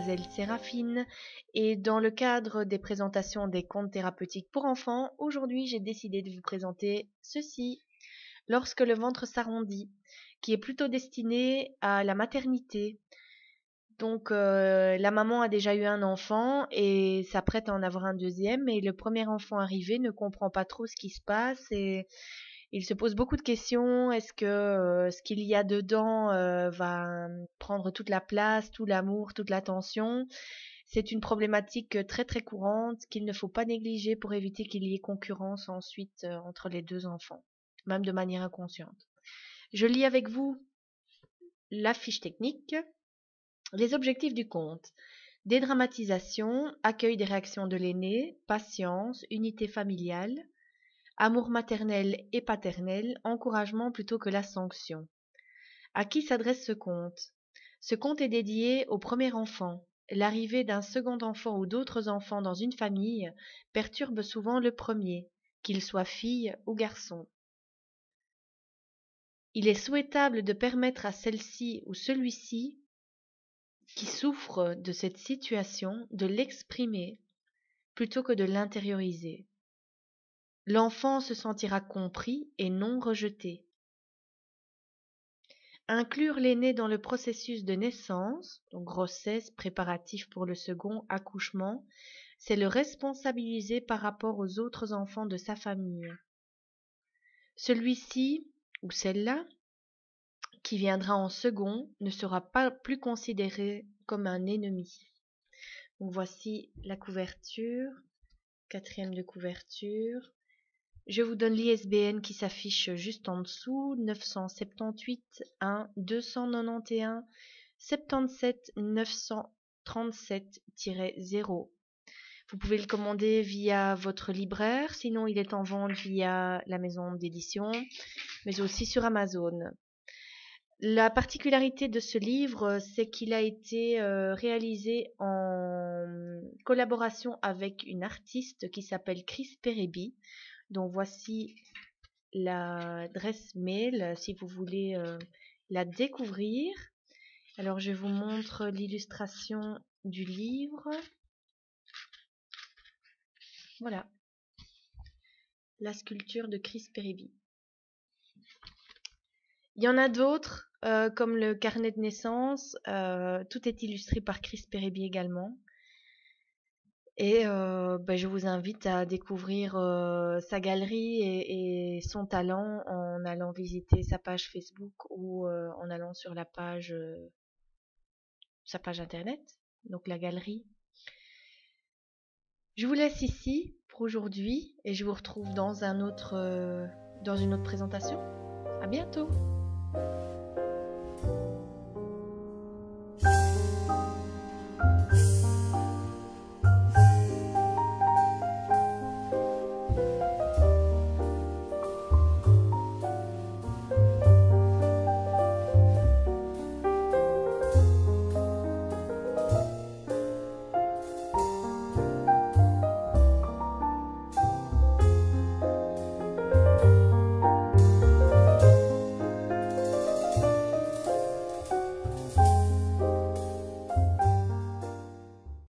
mademoiselle Séraphine et dans le cadre des présentations des contes thérapeutiques pour enfants, aujourd'hui j'ai décidé de vous présenter ceci, Lorsque le ventre s'arrondit, qui est plutôt destiné à la maternité. Donc la maman a déjà eu un enfant et s'apprête à en avoir un deuxième et le premier enfant arrivé ne comprend pas trop ce qui se passe et il se pose beaucoup de questions. Est-ce que ce qu'il y a dedans va prendre toute la place, tout l'amour, toute l'attention? C'est une problématique très très courante qu'il ne faut pas négliger pour éviter qu'il y ait concurrence ensuite entre les deux enfants, même de manière inconsciente. Je lis avec vous la fiche technique. Les objectifs du conte. Dédramatisation, accueil des réactions de l'aîné, patience, unité familiale, amour maternel et paternel, encouragement plutôt que la sanction. À qui s'adresse ce conte? Ce conte est dédié au premier enfant. L'arrivée d'un second enfant ou d'autres enfants dans une famille perturbe souvent le premier, qu'il soit fille ou garçon. Il est souhaitable de permettre à celle-ci ou celui-ci qui souffre de cette situation de l'exprimer plutôt que de l'intérioriser. L'enfant se sentira compris et non rejeté. Inclure l'aîné dans le processus de naissance, donc grossesse, préparatifs pour le second, accouchement, c'est le responsabiliser par rapport aux autres enfants de sa famille. Celui-ci ou celle-là qui viendra en second ne sera pas plus considéré comme un ennemi. Donc voici la couverture, quatrième de couverture. Je vous donne l'ISBN qui s'affiche juste en dessous, 978 1 291 77 937-0. Vous pouvez le commander via votre libraire, sinon il est en vente via la maison d'édition, mais aussi sur Amazon. La particularité de ce livre, c'est qu'il a été réalisé en collaboration avec une artiste qui s'appelle Chris Perebi. Donc voici l'adresse mail si vous voulez la découvrir. Alors je vous montre l'illustration du livre. Voilà, la sculpture de Chris Perebi. Il y en a d'autres, comme le carnet de naissance. Tout est illustré par Chris Perebi également. Et je vous invite à découvrir sa galerie et son talent en allant visiter sa page Facebook ou en allant sur sa page internet, donc la galerie. Je vous laisse ici pour aujourd'hui et je vous retrouve dans une autre présentation. À bientôt!